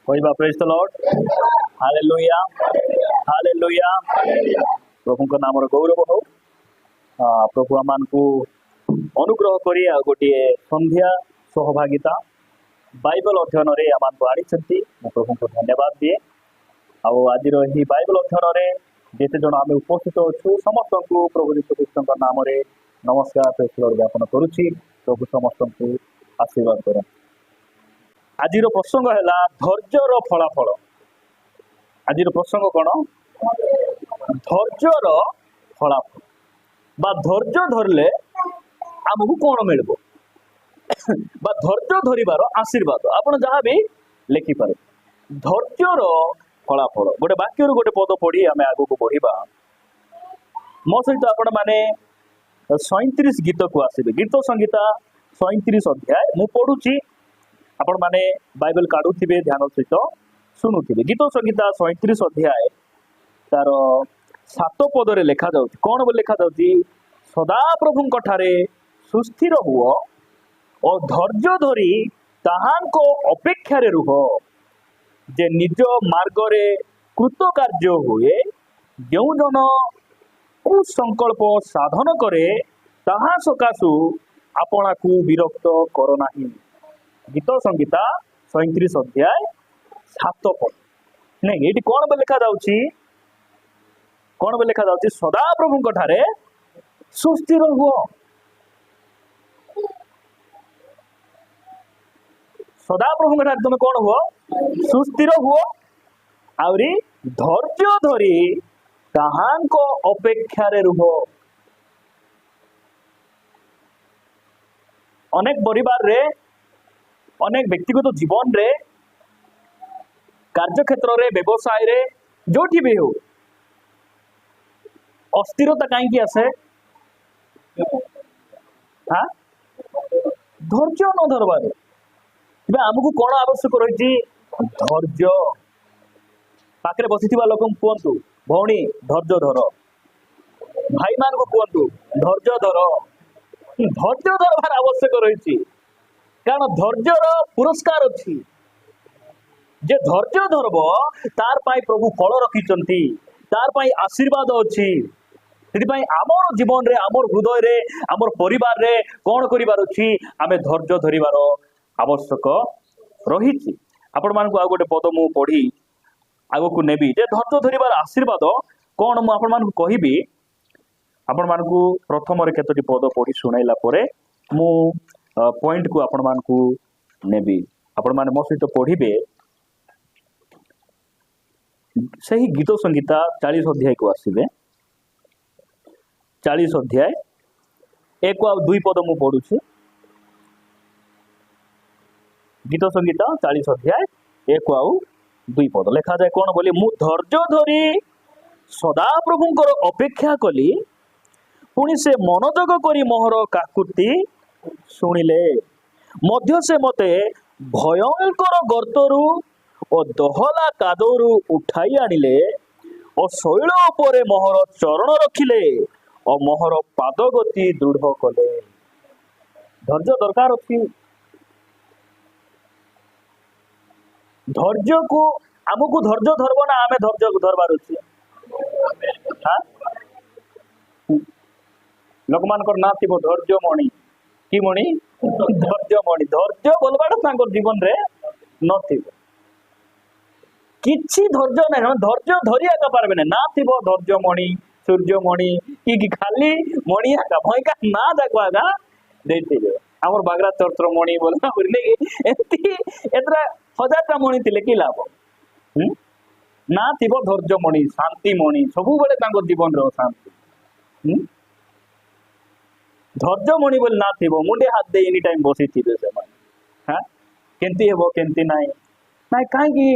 କହିବା ପ୍ରେଜ୍ ଦ Lord, hallelujah, hallelujah. ପ୍ରଭୁଙ୍କ ନାମର ଗୌରବ ହଉ। ପ୍ରଭୁ ଆମମାନଙ୍କୁ ଅନୁଗ୍ରହ କରି ଆଉ ଗୋଟିଏ ସନ୍ଧ୍ୟା ସହଭାଗିତା ବାଇବେଲ ଅଧ୍ୟୟନରେ ଆମମାନଙ୍କୁ ଆଣିଛନ୍ତି। ମୁଁ ପ୍ରଭୁଙ୍କୁ ଧନ୍ୟବାଦ ଦିଏ। ଆଉ ଆଜିର ଏହି ବାଇବେଲ ଅଧ୍ୟୟନରେ ଯେତେ ଜଣ ଆମେ ଉପସ୍ଥିତ ଅଛୁ ସମସ୍ତଙ୍କୁ ପ୍ରଭୁ ଯୀଶୁ ଖ୍ରୀଷ୍ଟଙ୍କ ନାମରେ ନମସ୍କାର ପ୍ରେଜ୍ ଦ ଲର୍ଡ ଜ୍ଞାପନ କରୁଛି। ପ୍ରଭୁ ସମସ୍ତଙ୍କୁ ଆଶୀର୍ବାଦ କରନ୍ତୁ। ଆଜିର ପ୍ରସଙ୍ଗ ହେଲା ଧୈର୍ଯ୍ୟର ଫଳାଫଳ। ଆଜିର ପ୍ରସଙ୍ଗ କ'ଣ? ଧୈର୍ଯ୍ୟର ଫଳାଫଳ ବା ଧୈର୍ଯ୍ୟ ଧରିଲେ ଆମକୁ କ'ଣ ମିଳିବ ବା ଧୈର୍ଯ୍ୟ ଧରିବାର ଆଶୀର୍ବାଦ। ଆପଣ ଯାହା ବି ଲେଖିପାରିବେ। ଧୈର୍ଯ୍ୟର ଫଳାଫଳ। ଗୋଟେ ବାକ୍ୟରୁ ଗୋଟେ ପଦ ପଢି ଆମେ ଆଗକୁ ବଢିବା। ମୋ ସହିତ ଆପଣ ମାନେ 37 ଗୀତକୁ ଆସିବେ। ଗୀତ ସଂହିତା 37 ଅଧ୍ୟାୟ ମୁଁ ପଢୁଛି, ଆପଣ ମାନେ ବାଇବେଲ କାଢୁଥିବେ, ଧ୍ୟାନ ସହିତ ଶୁଣୁଥିବେ। ଗୀତ ସଂହିତା 37 ଅଧ୍ୟାୟ ତାର 7 ପଦରେ ଲେଖାଯାଉଛି। କ'ଣ ବୋଲି ଲେଖାଯାଉଛି? ସଦାପ୍ରଭୁଙ୍କ ଠାରେ ସୁସ୍ଥିର ହୁଅ ଓ ଧୈର୍ଯ୍ୟ ଧରି ତାହାଙ୍କ ଅପେକ୍ଷାରେ ରୁହ, ଯେ ନିଜ ମାର୍ଗରେ କୃତକାର୍ଯ୍ୟ ହୁଏ। ଯେଉଁ ଜନ କୁସଂକଳ୍ପ ସାଧନ କରେ ତାହା ସକାଶୁ ଆପଣାକୁ ବିରକ୍ତ କର ନାହିଁ। ଗୀତ ସଂହିତା 37 ଅଧ୍ୟାୟ 7 ପଦ। ନାଇଁ, ଏଇଠି କ'ଣ ବୋଲି ଲେଖାଯାଉଛି? କ'ଣ ବୋଲି ଲେଖାଯାଉଛି? ସଦାପ୍ରଭୁଙ୍କ ଠାରେ ସୁସ୍ଥିର ହୁଅ। ସଦାପ୍ରଭୁଙ୍କ ଠାରେ ତମେ କ'ଣ ହୁଅ? ସୁସ୍ଥିର ହୁଅ। ଆହୁରି ଧୈର୍ଯ୍ୟ ଧରି ତାହାଙ୍କ ଅପେକ୍ଷାରେ ରୁହ। ଅନେକ ପରିବାରରେ, ଅନେକ ବ୍ୟକ୍ତିଗତ ଜୀବନରେ, କାର୍ଯ୍ୟକ୍ଷେତ୍ରରେ, ବ୍ୟବସାୟରେ, ଯୋଉଠି ବି ହଉ, ଅସ୍ଥିରତା କାହିଁକି ଆସେ? ଧୈର୍ଯ୍ୟ ନ ଧରବାରୁ। ଏବେ ଆମକୁ କ'ଣ ଆବଶ୍ୟକ ରହିଛି? ଧୈର୍ଯ୍ୟ। ପାଖରେ ବସିଥିବା ଲୋକଙ୍କୁ କୁହନ୍ତୁ, ଭଉଣୀ ଧୈର୍ଯ୍ୟ ଧର। ଭାଇମାନଙ୍କୁ କୁହନ୍ତୁ, ଧୈର୍ଯ୍ୟ ଧର। ଧୈର୍ଯ୍ୟ ଧରବାର ଆବଶ୍ୟକ ରହିଛି, କାରଣ ଧୈର୍ଯ୍ୟର ପୁରସ୍କାର ଅଛି। ଯେ ଧୈର୍ଯ୍ୟ ଧରବ ତାର ପାଇଁ ପ୍ରଭୁ ଫଳ ରଖିଛନ୍ତି, ତାର ପାଇଁ ଆଶୀର୍ବାଦ ଅଛି। ସେଥିପାଇଁ ଆମର ଜୀବନରେ, ଆମର ହୃଦୟରେ, ଆମର ପରିବାରରେ କ'ଣ କରିବାର ଅଛି? ଆମେ ଧୈର୍ଯ୍ୟ ଧରିବାର ଆବଶ୍ୟକ ରହିଛି। ଆପଣମାନଙ୍କୁ ଆଉ ଗୋଟେ ପଦ ମୁଁ ପଢି ଆଗକୁ ନେବି, ଯେ ଧୈର୍ଯ୍ୟ ଧରିବାର ଆଶୀର୍ବାଦ କ'ଣ ମୁଁ ଆପଣମାନଙ୍କୁ କହିବି। ଆପଣମାନଙ୍କୁ ପ୍ରଥମରେ କେତୋଟି ପଦ ପଢି ଶୁଣାଇଲା ପରେ ମୁଁ ପଏଣ୍ଟକୁ ଆପଣମାନଙ୍କୁ ନେବି। ଆପଣମାନେ ମୋ ସହିତ ପଢିବେ ସେହି ଗୀତ ସଂହିତା 40 ଅଧ୍ୟାୟକୁ ଆସିବେ। 40 ଅଧ୍ୟାୟ 1 ଆଉ 2 ପଦ ମୁଁ ପଢୁଛି। ଗୀତ ସଂହିତା 40 ଅଧ୍ୟାୟ 1 ଆଉ 2 ପଦ ଲେଖାଯାଏ କ'ଣ ବୋଲି? ମୁଁ ଧୈର୍ଯ୍ୟ ଧରି ସଦାପ୍ରଭୁଙ୍କର ଅପେକ୍ଷା କଲି, ପୁଣି ସେ ମନୋଯୋଗ କରି ମୋହର କାକୁତି ଶୁଣିଲେ ମଧ୍ୟ ସେ ମତେ ଭୟଙ୍କର ଗର୍ତ୍ତରୁ ଓ ଦହଲା କାଦରୁ ଉଠାଇ ଆଣିଲେ ଓ ଶୈଳ ଉପରେ ମୋହର ଚରଣ ରଖିଲେ ଓ ମୋହର ପାଦଗତି ଦୃଢ଼ କଲେ। ଧୈର୍ଯ୍ୟ ଦରକାର ଅଛି। ଧୈର୍ଯ୍ୟକୁ ଆମକୁ ଧୈର୍ଯ୍ୟ ଧରବ ନା ଆମେ ଧୈର୍ଯ୍ୟକୁ ଧରବାର ଅଛି? ଲୋକମାନଙ୍କର ନାଁ ଥିବ ଧୈର୍ଯ୍ୟମଣି। କି ମଣି? ଧୈର୍ଯ୍ୟମଣି। ଧୈର୍ଯ୍ୟ ବୋଲବାଟା ତାଙ୍କର ଜୀବନରେ ନଥିବ। କିଛି ଧୈର୍ଯ୍ୟ ନାହିଁ, ଧୈର୍ଯ୍ୟ ଧରି ଏକା ପାରବେ ନା। ନା ଥିବ ଧୈର୍ଯ୍ୟମଣି, ସୂର୍ଯ୍ୟମଣି, କି ଖାଲି ମଣି ଏକା ଭୟଙ୍କା ନା ଯାକ ଏକା ଦେଇଥିବେ। ଆମର ବାଗରା ଚର୍ଚ୍ଚର ମଣି ବୋଲା ଏମିତି ଏତରା 1000ଟା ମଣି ଥିଲେ କି ଲାଭ? ନା ଥିବ ଧୈର୍ଯ୍ୟମଣି, ଶାନ୍ତିମଣି, ସବୁବେଳେ ତାଙ୍କ ଜୀବନର ଶାନ୍ତି। ଧୈର୍ଯ୍ୟମଣି ବୋଲି ନା ଥିବ, ମୁଣ୍ଡେ ହାତ ଦେଇ ଏନି ଟାଇମ୍ ବସିଥିବେ ସେମାନେ। କେମିତି ହେବ, କେମିତି ନାହିଁ। ନାଇଁ, କାହିଁକି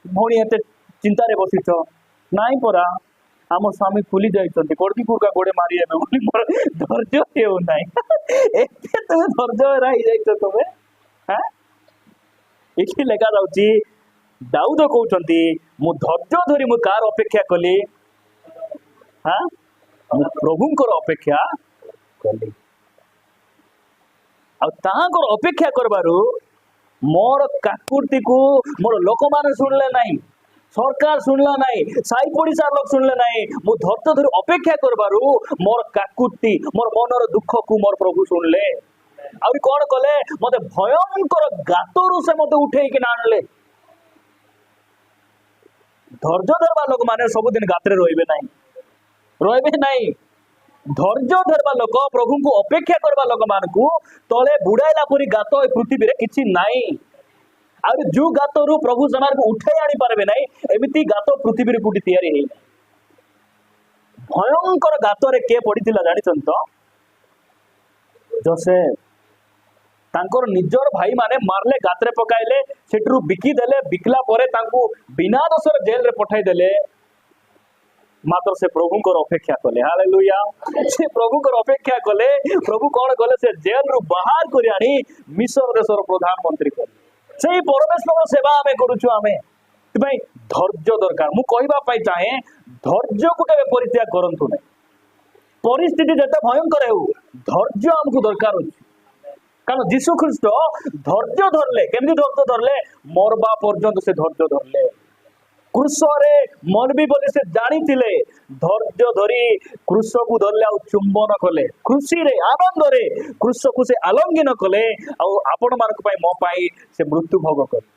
ଭଉଣୀ ଏତେ ଚିନ୍ତାରେ ବସିଛ? ନାଇଁ ପରା, ଆମ ସ୍ୱାମୀ ଫୁଲି ଯାଇଛନ୍ତି, କଡ଼କି କୁଡ଼କା ଗୋଡ଼େ ମାରି ହେବେ ବୋଲି ମୋର ଧୈର୍ଯ୍ୟ ହେଉନାହିଁ। ଏତେ ତୁମେ ଧୈର୍ଯ୍ୟ ହେଇଯାଇଛ ତୁମେ। ଏଠି ଲେଖା ଯାଉଛି, ଦାଉଦ କହୁଛନ୍ତି, ମୁଁ ଧୈର୍ଯ୍ୟ ଧରି ମୁଁ କାହାର ଅପେକ୍ଷା କଲି? ମୁଁ ପ୍ରଭୁଙ୍କର ଅପେକ୍ଷା କଲି। ଆଉ ତାହାଙ୍କର ଅପେକ୍ଷା କରବାରୁ मोर काकुति को मोर लोक माने सुनले नहीं, सरकार सुनला नहीं, साई पड़िशा लोक सुनले नहीं, मु धैर्य धरी अपेक्षा करबारु मोर काकुति मोर मनर दुख को मोर प्रभु सुनले। आउरी कौन कले मते भयंकर गातरु से मते उठेई कि आनले। धैर्य धरवा लोक माने सबुदिन गात्रे रहिबे नहीं, रहिबे नहीं। धैर्य धरवा लोक प्रभु को अपेक्षा करवा लोक मान को तले बुड़ाइला परी गात ए पृथ्वी रे किछि नाही। आउरी जो गातरु प्रभु समान को उठे आनी पारबे नहीं, एमिति गात पृथ्वी रे कोठी तयारी हेई। भयंकर गात रे के पड़िथिला जानिछन तो जोसेफ। तांकर निजर भाई माने मारले, गात्रे पकाइले, सेठरू बिकी देले, बिकला परे तांकू बिना दोषर जेल रे पठाई देले। मात्र से प्रभु को अपेक्षा कले। हालेलुया। से प्रभु को अपेक्षा कले। प्रभु कौन कले से जेल रु बाहर करि आनी मिस्र देशर प्रधानमंत्री कले। सेही परमेश्वर सेवा आमे करूछु। आमे भाई धैर्य दरकार। मु कहबा पई चाहे धैर्य को केबे परित्याग करंतु नै। परिस्थिति जते भयंकर हेउ धैर्य हमकु दरकार होछि। कारण जीशु ख्रीस्ट धैर्य धरले, केमती धैर्य धरले, मरबा पर्यंत से धैर्य धरले। क्रूसरे मरबी बोली से जानी थिले, धैर्य धरी क्रूस को धरले आ चुंबन कले। खुशी रे आनंद रे क्रूस को से आलिंगन कले आ आपण मानक पई मो पई से मृत्यु भोग कले।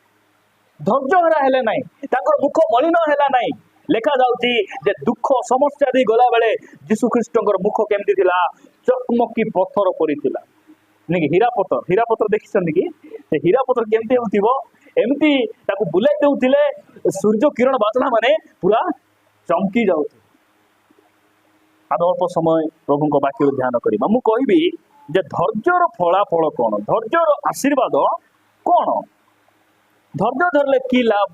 धैर्य हरा हेले नाही, ताकर मुख मलिन हेला नाही। लेखा जाउची जे दुख समस्या दी गला बेले जीशु ख्रीष्टकर मुख केमती थिला, चकमकी पत्थर परी थिला। नहीं हीरा पत्थर, हीरा पत्थर देखिछन कि से हीरा पत्थर केमती होतिबो, एमती ताकू बुलाई देउथिले, सूर्य किरण बाजला माने पूरा चमकी जाउथि। आम अल्प समय प्रभु को वाक्य ध्यान करिबा। मु कहबी जे धैर्यर फलाफल कोन, धैर्यर आशीर्वाद कोन। धैर्य धरले की लाभ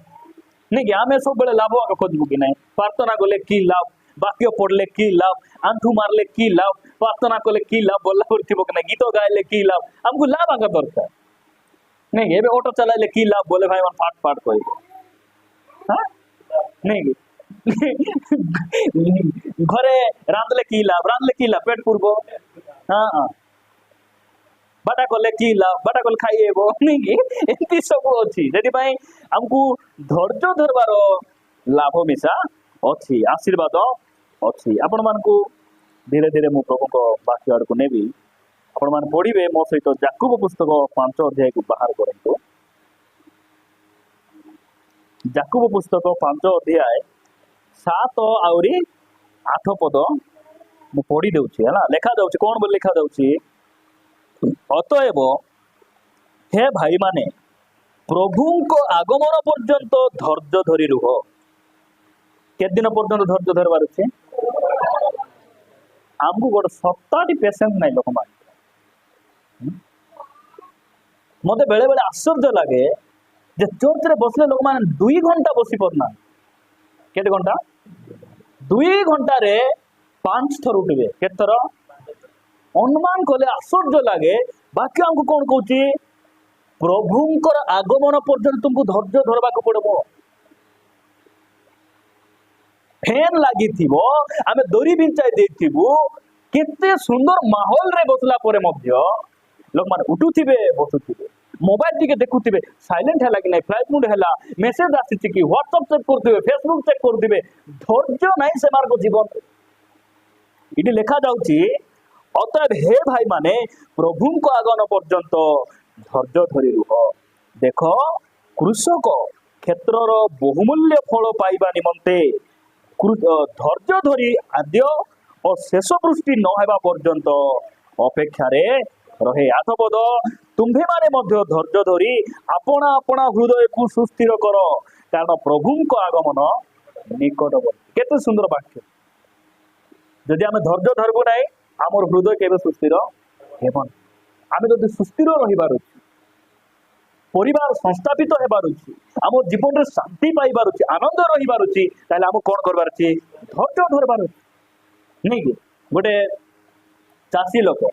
नहीं कि आमे सब बेले लाभ खोजबू कि नहीं। प्रार्थना गले की लाभ, वाक्य पढ़ले की लाभ, आंठू मारले की लाभ, प्रार्थना कले की लाभ, बोला करथिबो कि नहीं, गीत गाइले की लाभ। हमको लाभ आगे दरकार नहीं। एबे ऑटो चलाइले की लाभ बोले भाई मन फाट फाट कहबो। हां नहीं घरे रांधले की लाभ, रांधले की लाभ, पेट पुरबो। हां हां बाटा कले की लाभ, बाटा कले खाइएबो नहीं कि एंती सब अछि। जेति भाई हमको धैर्य धरबार लाभ मिसा अछि, आशीर्वाद अछि। आपण मान को धीरे धीरे मु प्रभु को वाक्य आड़ को नेबी। आपण मान पढ़िबे मो सहित याकूब पुस्तक 5 अध्याय को बाहर करंतु। याकूब पुस्तक 5 अध्याय 7 आउरी 8 पद मु पढ़ी देउछि। हला लेखा जाउछि कोन बोल लेखा जाउछि, अतएव हे भाई माने प्रभु को आगमन पर्यंत धैर्य धरी रुह। के दिन पर्यंत धैर्य धरबार अछि? हमको गोटे सप्ताह पेशेंस नहीं लोक मान। मते बेले बेले आश्चर्य लगे जे चर्च रे बसले लोक मान 2 घंटा बसी पड़ना। केते घंटा? 2 घंटा रे 5 थर उठिबे। केते थर? अनुमान कले आश्चर्य लगे। बाकी हमको कौन कहूची, प्रभुंकर आगमन पर्यंत तुमको धैर्य धरबा को पड़बो। फैन लगी थिबो, आमे दोरी बिंचाई देथिबो, केते सुंदर माहौल रे बसला परे मध्य लोक माने उठुथिबे, बसुथिबे, मोबाइल टिके देखुथिबे, साइलेंट हैला कि नै, फ्लाइट मोड हैला, मेसेज आसीछि कि व्हाट्सएप चेक करथिबे, फेसबुक चेक करथिबे। धैर्य नै से मार्ग जीवन। इडी लेखा जाउछि, अतएव हे भाई माने प्रभु को आगमन पर्यंत धैर्य धरी रुह। देख कृषक क्षेत्रर बहुमूल्य फल पाइबा निमंते धैर्य धरी आद्य और शेष वृष्टि न हेबा पर्यंत अपेक्षा रे रहे। 8 पद, तुम्भे माने मध्य धैर्य धरी अपना अपना हृदय को सुस्थिर कर, कारण प्रभु को आगमन निकटवर्ती। केते सुंदर वाक्य। जदि आमे धैर्य धरबो नै, आमर हृदय केबे सुस्थिर हेबन। आमे जदि सुस्थिर रहिबार अछि, परिवार संस्थापित हेबार अछि, आम जीवन रे शांति पाइबार अछि, आनंद रहिबार अछि, ताले आम कोन करबार अछि? धैर्य धरबार अछि। नहीं कि गोटे चाषी लोक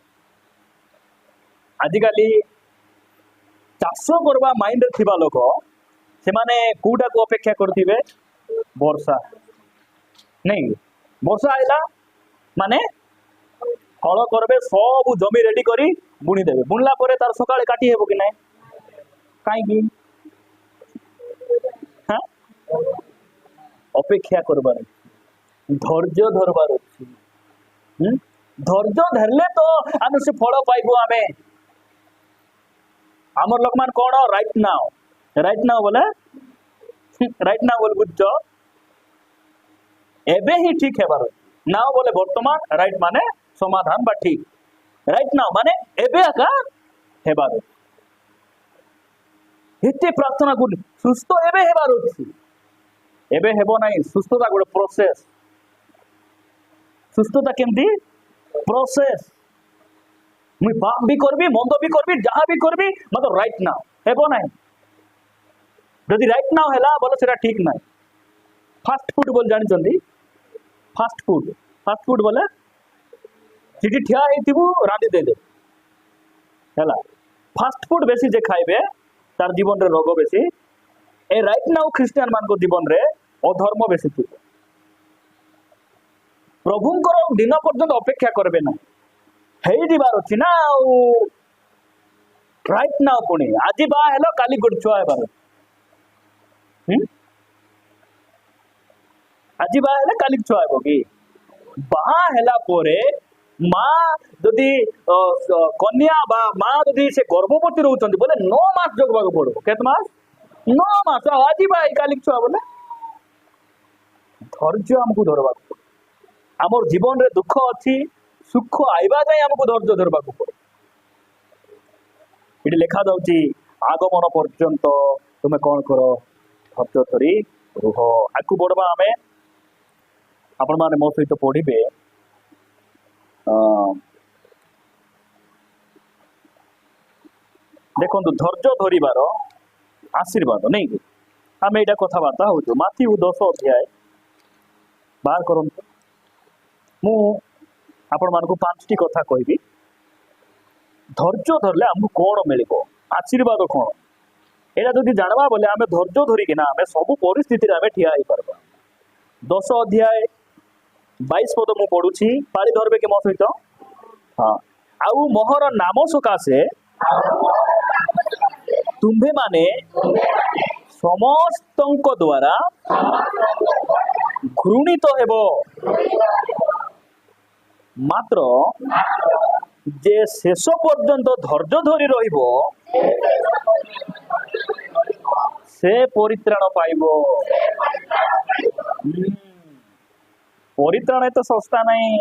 आजिकाली चाष करबा माइंड रे थिबा लोक से माने कोडा को अपेक्षा करथिबे? वर्षा। नहीं वर्षा आइला माने हल करबे, सब जमी रेडी करी बुणी देबे। बुणला परे तार सकाळे काटी हेबो कि नाही? कहीं हाँ अपेक्षा करबार धैर्य धरबार अच्छी धैर्य धरले तो आम से फल पाइबू आम आमर लोक मान कौन राइट नाउ बोले राइट नाउ बोले बुझ एबे ही ठीक है नाउ बोले वर्तमान राइट माने समाधान बा ठीक राइट नाउ माने एबे आका हेबार एते प्रार्थना कर सुस्थ एबे हेबार अछि एबे हेबो नाही सुस्थता गोटे प्रोसेस सुस्थता केमती प्रोसेस मुई पाप भी करबी मंद भी करबी जहाँ भी करबी मतलब राइट नाउ हेबो नाही जदि राइट नाउ हैला बोले सेटा ठीक नाही फास्ट फूड बोल जानि जल्दी फास्ट फूड बोले जिटी ठिया हेतिबु रांधी दे दे हैला फास्ट फूड बेसी जे खाइबे तार जीवन रे रोग बेसी ए राइट नाउ ख्रिस्टियन मान को जीवन रे अधर्म बेसी थी प्रभुंकर दिन पर्यंत अपेक्षा करबे ना हेई दिबार अछि ना राइट नाउ पुणी आज बा हेलो काली गुड छुआ हेबार आज बा हेले काली छुआ हेबो कि बा हेला पोरे माँ जदि कन्या बा माँ जदि से गर्भवती रहउछन्ती बोले 9 मास जगबाक पड़ो केत मास 9 मास आज बा काली छुआ बोले धैर्य हमको धरबाक आमर जीवन रे दुख अच्छी सुख आइबा जाए हमको धैर्य धरबाक पड़ो ये लिखा जाउची आगमन पर्यंत तुमे कौन करो धैर्य धरी रुह आकु बढ़वा आमे आपण माने मो सहित पढ़िबे देखो धैर्य धरिबार आशीर्वाद नहीं कि आम यहाँ कथबार्ता हो माथ्यू 10 अध्याय बाहर करंतु मु आपण मानकु 5टी कथा कहबी धैर्य धरले हमको कौन मिलिबो आशीर्वाद कौन एटा जदि जानबा बोले आमे धैर्य धरिकिना आमे सब परिस्थिति आमे ठिया होई परबा 10 अध्याय 22 पद मु पढ़ुछि पाली धरबे के मो सहित हाँ आउ मोहर नाम सकाशे तुम्भे माने समस्तंक द्वारा घृणित हेबो मात्र जे शेष पर्यंत धैर्य धरी रहिबो से परित्राण पाइबो परित्राण तो सस्ता नहीं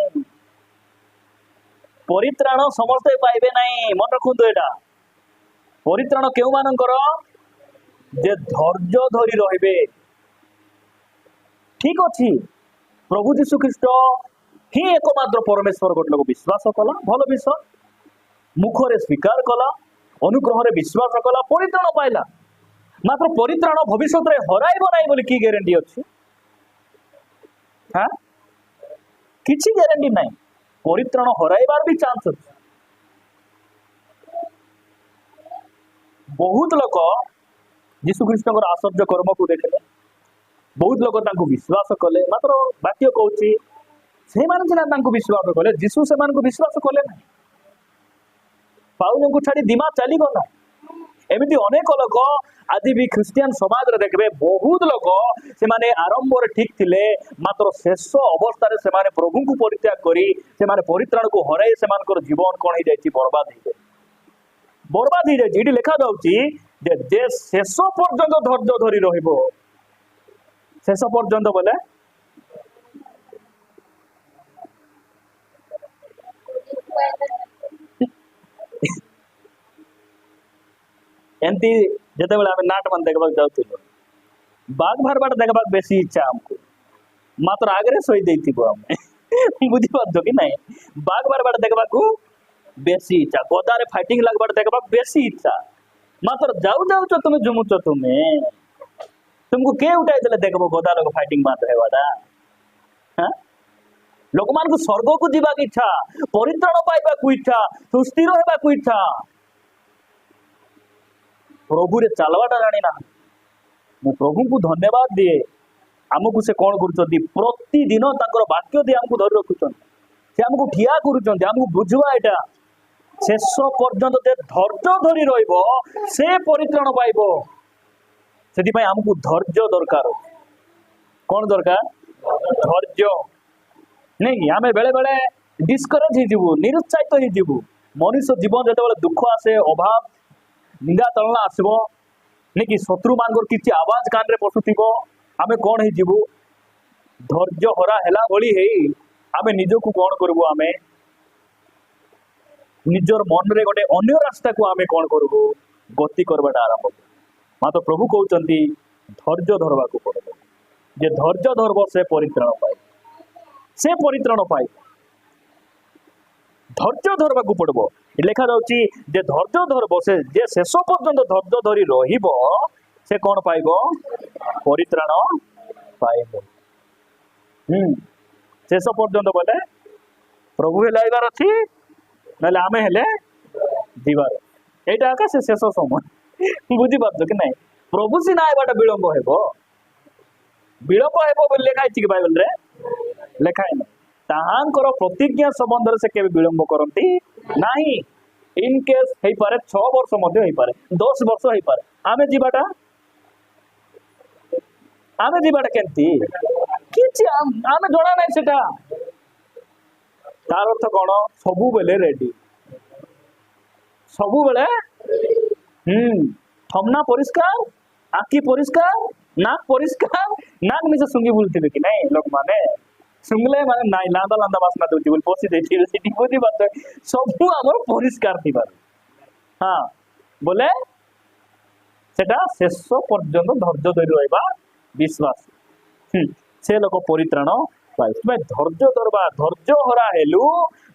परित्राण समस्ते पाइबे नहीं मन रखु एटा परित्राण केउ मानकर जे धैर्य धरी रहिबे ठीक अछि प्रभु यीशु ख्रीष्ट ही एकमात्र परमेश्वर गोटे लोक विश्वास कला भल विषय मुखरे स्वीकार कला अनुग्रह रे विश्वास कला परित्राण पाइला मात्र परित्राण भविष्य रे हराइबो नाही बोली की गारंटी अछि हाँ किसी गारंटी नहीं परित्राण हराइबार भी चांस अछि बहुत लोक यीशु ख्रीष्ट आश्चर्य कर्म को देखले बहुत लोक तांको विश्वास कले मात्र वाक्य कहूँ से माने विश्वास कले यीशु से विश्वास कले ना पाउल को छाड़ी दिमा चली गला एमती अनेक लोक आज भी ख्रिस्टियन समाज रे देखबे बहुत लोक से माने आरंभ रे ठीक थिले मात्र शेष अवस्था रे से माने प्रभु को परित्याग करी से माने परित्राण को हराई से मानकर जीवन कोन ही जाईची बर्बाद ही जाईची इडी लिखा जाउची जे शेष पर्यंत धैर्य धरी रहिबो शेष पर्यंत बोले एमती जिते बड़े नाट मान देखा जाऊँ बाघ भारबाट देखा बेसी इच्छा हमको मात्र आगे शही बुझी पार्थ कि ना बाघ भारबाट देखा बेसी इच्छा गदारे फाइटिंग लगवार देखा बेसी इच्छा मात्र जाऊ जाऊ तुम्हें झुमुच तुम्हें तुमको के उठाई देख गदा लोग फाइटिंग मात्र है लोक मान को स्वर्ग को जीवा इच्छा परित्राण पाइबा इच्छा सुस्थिर होगा इच्छा प्रभु रे चलवाटा जानी ना मु प्रभु को धन्यवाद दिए आमको से कौन कर प्रतिदिन वाक्य दिए आमको धरी रखुच्च से आमको ठिया करुँच आमको बुझवा यहाँ शेष पर्यंत जे धैर्य धरी रहिबो से परित्राण पाइबो। सेति पई हमकु धैर्य दरकार। कौन दरकार? धैर्य। नहीं आमे बेले बेले डिस्करेज ही जीवु, निरुत्साहित ही जीवु। मनुष्य जीवन जते बेले दुख आसे, अभाव निंदा तलना आसबो, नहीं कि शत्रु मानकर किसी आवाज कान रे पशुथिबो, आमे कौन ही जीवु? धैर्य हरा हेला भली हे आमे निजको कौन करबो? आमे निजर मन रे गोटे अन्य रास्ता को आमे कौन करबो? गति करबाटा आरंभ। मात्र प्रभु कहउचंती धैर्य धरबा को पड़ो। जे धैर्य धरबो से परित्राण पाए, से परित्राण पाए। धैर्य धरबा को पड़ो। लिखा जाउची जे धैर्य धरबो से जे शेष पर्यंत धैर्य धरी रहिबो से कौन पाइबो? परित्राण पाइबो। शेष पर्यंत बोले प्रभु हेले आइबार अछि, नले आमे हेले दीवार। एटा का से शेष समय बुझी पारछ कि नहीं? प्रभु सिना आइबाटा विलंब हेबो, विलंब हेबो बोली लिखा अछि कि बाइबल रे? लिखा है नहीं। ताहांकर प्रतिज्ञा संबंध से केबे विलंब करंती नाही। इन केस हेई पारे 6 वर्ष मध्ये हेई पारे, 10 वर्ष हेई पारे। आमे जीवाटा केंती किछि आमे जणा नै सेटा। तार अर्थ कोन? सबु बेले रेडी, सबु बेले थमना परिष्कार, आखि परिष्कार, नाक परिष्कार। नाक में से सुंगी बोलते कि नहीं लोग माने सुंगले माने नाई लांदा लांदा बासना दोती बोल पोसी देती सिटी बुझी बात सबु हमर परिष्कार थिबा। हां बोले सेटा शेष पर्यंत धैर्य धरि रहबा विश्वास, से लोक परित्राण पाए। मैं धैर्य धरबा, धैर्य हरा हेलु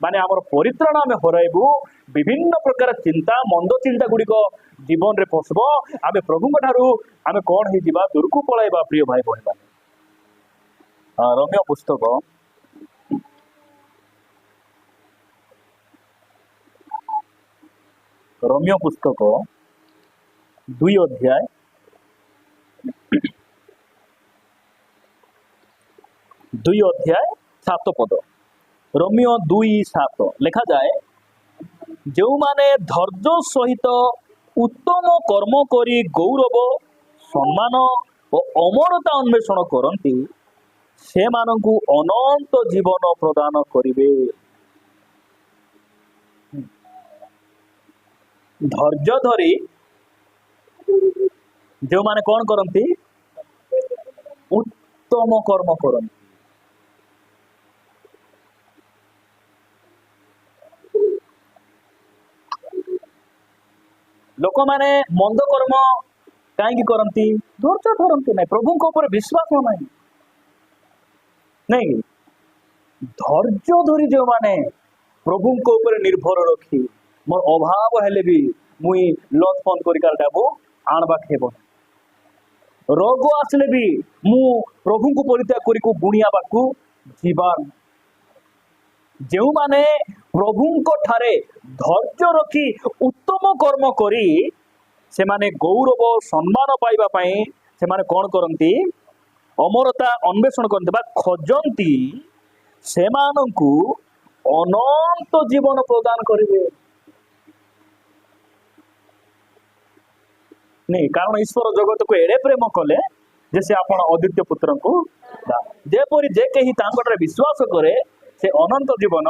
माने हमर परित्राण आमे हराइबु। विभिन्न प्रकार चिंता, मंद चिंता गुडी को जीवन रे पसबो। आमे प्रभु ठारू आमे कोन हे दिबा दूर को पळाइबा। प्रिय भाई बहन माने रोमियो पुस्तक रोमियो पुस्तक 2 अध्याय 7 पद। रोमियो 2:7 लिखा जाए, जो माने धैर्य सहित उत्तम कर्म करी गौरव सम्मान और अमरता अन्वेषण करती से मानकु अनंत जीवन प्रदान करिवे। धैर्य धरी जो माने कौन करती? उत्तम कर्म करती। लोक माने मंद कर्म कहीं करती? धैर्य धरती नहीं, प्रभु को ऊपर विश्वास नहीं। नहीं धैर्य धरी जो माने प्रभु को ऊपर निर्भर रखी मोर अभाव हेले भी मुई लत फन करिकारटाबो आणबा खेबो। रोग आसले भी मु प्रभु को परित्याग करी को गुणिया बाकू जीवन। जो माने प्रभु को ठारे धैर्य रखी उत्तम कर्म करी से माने गौरव सम्मान पाइबा पई से माने कोन करंती? अमरता अन्वेषण करते बा खोजंती से मानकु अनंत जीवन प्रदान करिवे। नहीं कारण ईश्वर जगत को एड़े प्रेम कले जैसे आपण अद्वितीय पुत्र को जेपरी जे कहीं तांकटरे विश्वास करे से अनंत जीवन।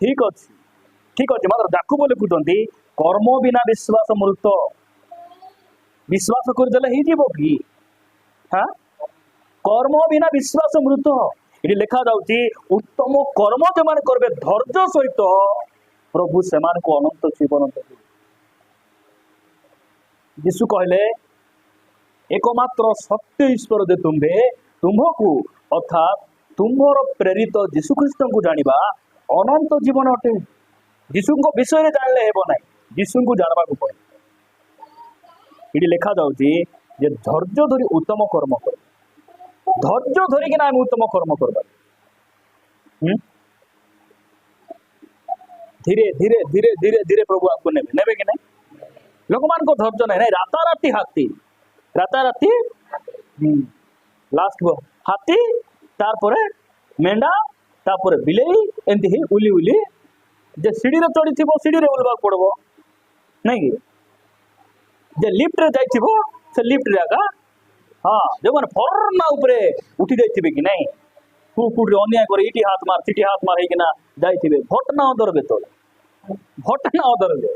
ठीक अच्छे मात्र जाकू बोले कहते कर्म बिना विश्वास मृत। विश्वास करदेले ही जीव कि? हाँ कर्म बिना विश्वास मृत। ये लिखा जाउची उत्तम कर्म जो माने करबे धैर्य सहित प्रभु से मान को अनंत जीवन देबे। यीशु कहले एकमात्र सत्य ईश्वर दे तुम्भको अर्थात तुम्भर प्रेरित यीशु ख्रीष्ट को जानिबा अनंत जीवन अटे। यीशु को विषय जानले हेबो नाही, यीशु को जानबा को पड़े। ये लिखा जाउची जे धैर्य धरी उत्तम कर्म कर। धैर्य धरी कि ना उत्तम कर्म करबा। धीरे धीरे धीरे धीरे धीरे प्रभु आपको नेबे कि नहीं? लोक मान को धैर्य नहीं राताराती हाथी राताराती लास्ट हाथी तारपरे मेंढा तारपरे बिलेई एंती ही उली उली जे सीढ़ी रे चढ़ी थिबो सीढ़ी रे ओलबा पड़बो नहीं कि जे लिफ्ट रे जाइथिबो से लिफ्ट रे आगा हाँ जो माने फरना ऊपर उठी जाइथिबे कि नहीं कुकुर अन्याय करे इटी हाथ मार सिटी हाथ मार हेकिना जाइथिबे भोट ना धरबे तो भोट ना धरबे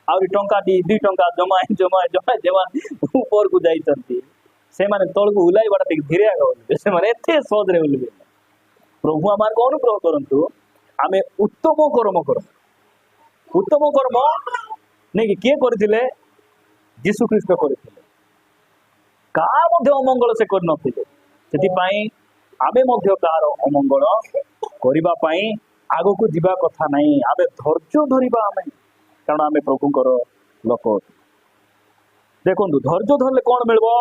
आउरी टंका दी 2 टंका जमा जमा जमा जमा ऊपर को जाइतंती से माने तळ को उलाई बाटा टिक धीरे आगा से माने एथे सहज रे उलबे प्रभु आमार को अनुग्रह करंतु आमे उत्तम कर्म कर उत्तम कर्म नहीं कि किए करथिले यीशु ख्रीष्ट करथिले का मध्य अमंगल से कर नथिले सेति पई आमे मध्य कार अमंगल करिबा पई आगो को जीवा कथा नहीं आमे धैर्य धरिबा आमे कारण आमे प्रभुंकर लोक देखंतु धैर्य धरले कोन मिलबो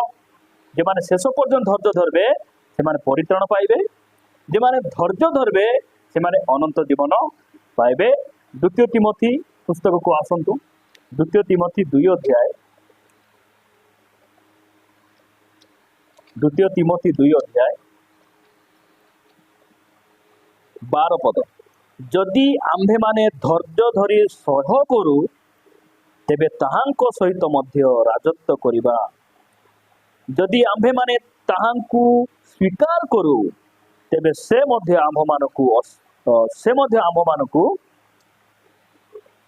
जे माने शेष पर्यंत धैर्य धरबे से माने परित्राण पाइबे जे माने धैर्य धरबे से माने अनंत जीवन पाइबे। द्वितीय तिमोथी पुस्तक को आसंतु द्वितीय तिमोथी 2 अध्याय द्वितीय तिमोथी 2 अध्याय 12 पद जदि आम्भे माने धैर्य धरी सह करू तेबे ताहांको सहित मध्य राजत्व करिबा जदि आम्भे माने ताहांकु स्वीकार करू तेबे से मध्य आम्भ मानकु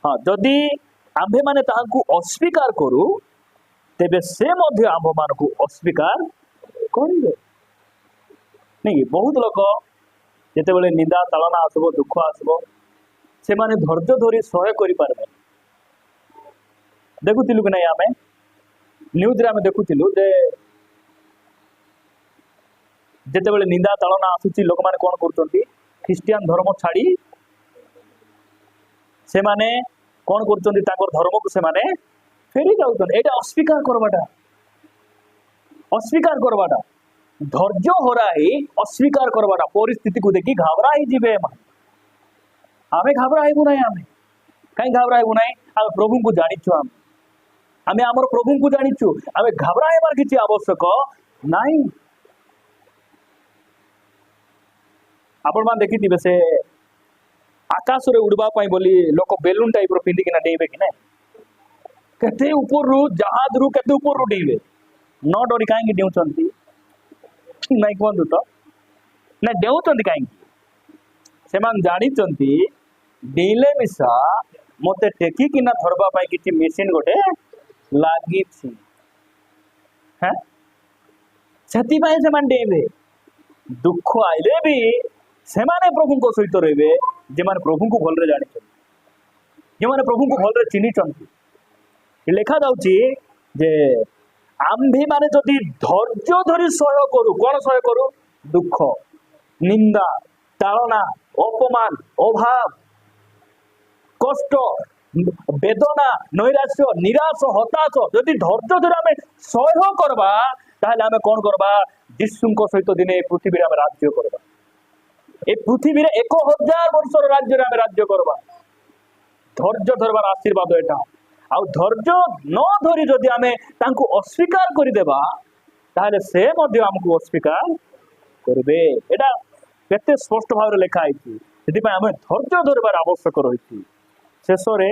हाँ जदि आम्भे माने ताहांकु अस्वीकार करू तेबे से मध्य आम्भ मानकु अस्वीकार करिबे नहीं बहुत लोक जेते बेले निंदा तालना आसबो दुख आसबो से माने धैर्य धरी सह करि पारबे देखुतिलु कि नहीं आमे न्यूज रे आमे देखुतिलु जे जेते बेले निंदा तालना आसुची लोक माने कोन करचंती ख्रिस्टियन धर्म छाड़ी से माने कोन करचंती ताकर धर्म को से माने फेरी जाउछन एटा अस्वीकार करबाटा धैर्य हराई अस्वीकार करबाटा परिस्थिति को देखि घबरा ही जिबे आमे घबराइबु नहीं आमे कहीं घबराइबु नहीं आमे प्रभु को जानिछु आमे हमर प्रभु को जानिछु आमे घबराइबार किछि आवश्यक नहीं आपण मान देखि से आकाश रे उड़बा पई बोली लोक बेलून टाइप रो पिंदी किना डेइबे कि नै केते ऊपर रु जहाज रु केते ऊपर रु डेइबे न डरी काहे डेउचंती नहीं कोन तो ना डेउचंती काहे से मान जानि चंती डेले मिसा मते टेकी किना धरबा पई किछि मशीन गोटे लागी छी हैं सेति पई से मान डेइबे दुख आइले भी से माने प्रभु को सहित रहिबे जे माने प्रभु को भलरे जानि जे माने प्रभु को भलरे चिनी चंती लिखा जाउची जे आम्भे माने जदि धैर्य धरि सह करू कोन सह करू दुख निंदा ताड़ना अपमान अभाव कष्ट वेदना नैराश्य निराश हताश जदि धैर्य धरि आमे सह करबा ताहले आमे कोन करबा यीशु को सहित दिने पृथ्वी रे आमे राज्य करबा ए पृथ्वी रे 1000 वर्षर राज्य रे आमे राज्य करबा धैर्य धरबार आशीर्वाद एटा आ धैर्य न धरी जदि आमे तांको अस्वीकार करि देबा ताहले से मध्ये हमको अस्वीकार करबे एटा केते स्पष्ट भाव रे लिखा आइछि सेति पय आमे धैर्य धरबार आवश्यक रहिछि शेष रे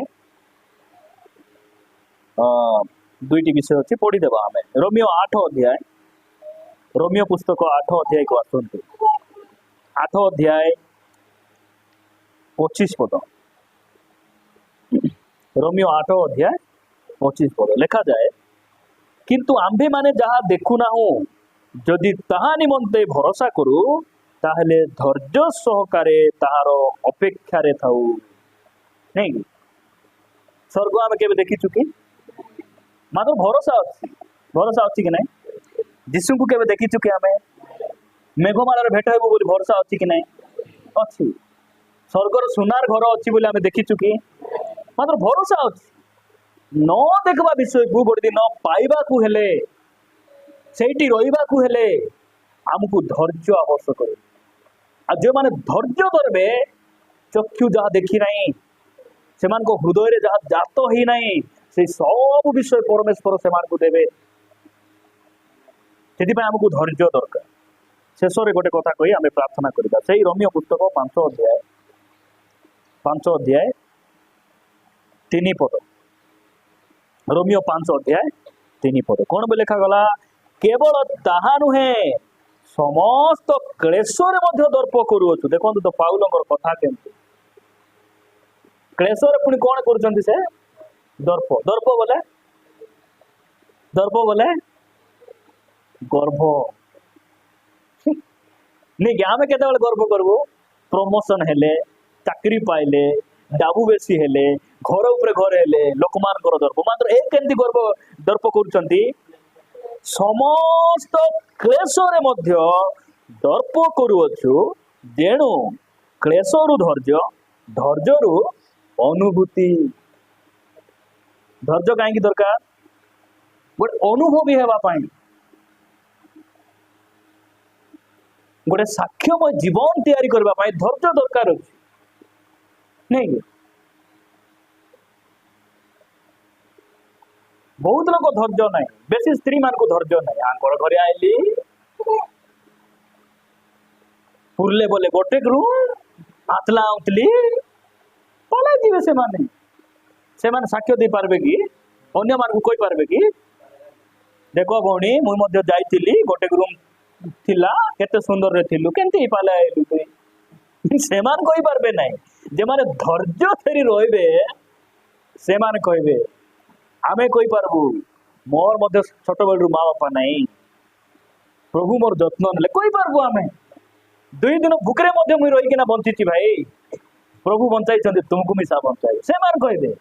दुईटी विषय अच्छी पढ़ी देबा आमे रोमियो 8 अध्याय रोमियो पुस्तक 8 अध्याय को आसंतु 8 अध्याय 25 पद रोमियो 8 अध्याय 25 पद लिखा जाए किंतु आम्भे माने जहा देखु ना हो जदि ताहा निमंते भरोसा करू ताहले धैर्य सहकारे ताहार अपेक्षा रे थाउ नहीं स्वर्ग आमे केबे देखि चुकी मात्र भरोसा अच्छी कि नहीं यीशु को केबे देखि चुकी आमे मेघमालार भेट हेबो बोली भरोसा अच्छी कि नहीं अच्छी स्वर्गर सुनार घर अच्छी बोली आमे देखि चुकी मात्र भरोसा अच्छी न देखबा विषय को गोटे दिन पाइबा को हेले सेठी रहिबा को हेले हमको धैर्य आवश्यक आ जो माने धैर्य करबे चक्षु जहा देखि नहीं से हृदय रे जहा जात ही नहीं से सब विषय परमेश्वर से देवे से हमको धैर्य दरकार शेष में गोटे कथा कही आम प्रार्थना करवा से रोमियो पुस्तक 5 अध्याय तीन पद रोमियो 5 अध्याय 3 पद कौन भी लिखा गला केवल ताहा नुहे समस्त क्लेशरे मध्य दर्प करूछु देखो तो पाउलंकर कथा केमती क्लेशरे पुणी कौन कर से दर्प दर्प बोले गर्भ नहीं आम केत गर्व करबू प्रमोशन हेले चाकरी पाइले डाबू बेसी हेले घर उपरे घर हेले लोक मान दर्प मात्र ए केमती गर्व दर्प करुचंती समस्त क्लेशरे मध्य दर्प करूछु जेणु क्लेशरु धैर्य धैर्यरु अनुभूति धैर्य कहीं दरकार गोटे अनुभवी हेबाई गोटे साक्ष्यमय जीवन तैयारी करने धैर्य दरकार अच्छे नहीं बहुत लोग धैर्य ना बेसी स्त्री मान को धैर्य ना आंकर घरे आईली पुरले बोले गोटे रूम आतला उतली पलाई जीवे से माने साक्ष्य दे पारबे कि अन्य मान को कहि पारबे कि देखो भौणी मुई जाइतिली गोटे रूम थिला केते सुंदर रे थिलु केनती पाले आइलु तुई से मान कहि पारबे नाही जे माने धैर्य फेरी रहबे से मान कहबे आमे कहि पारबू मोर मध्य छोट बेलू माँ बापा नहीं प्रभु मोर जत्न नेले कहि पारबू आमे 2 दिन भूकरे मध्य मुई रही किना बंचिची भाई प्रभु बंचाई तुमको मिसा बंचाई से मान कहबे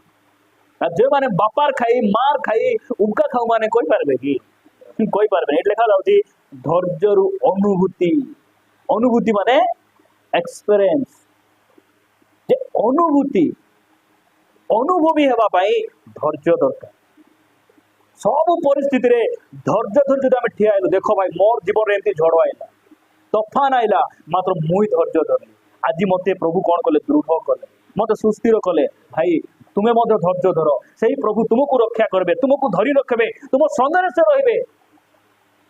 जो माने बापार खाई मार खाई उनका खाऊ माने कोई पारबे कि कोई पारबे एट लिखा जाउची धैर्य रु अनुभूति अनुभूति माने एक्सपीरियंस जे अनुभूति अनुभवी हेबा पाई धैर्य दरकार सब परिस्थिति रे धैर्य धैर्य आम ठिया आइलु देखो भाई मोर जीवन रे एंती झड़ आइला तफान आइला मात्र मुई धैर्य धरली आज मते प्रभु कौन कले दृढ़ कले मते सुस्थिर कले भाई तुम्हें मध्य धैर्य धर से प्रभु तुमको रक्षा करबे तुमको धरी रखबे तुम संगे से रहिबे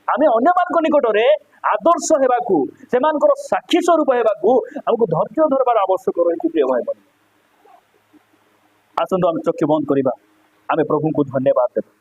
आमे अन्य मान निकट रे आदर्श हेबाकू सेमानकर साक्षी स्वरूप हेबाकू हमको धैर्य धरबार आवश्यक रही प्रिय भाई बहन आसंतु आम चक्षु बंद करिबा आमे प्रभु को धन्यवाद देबा।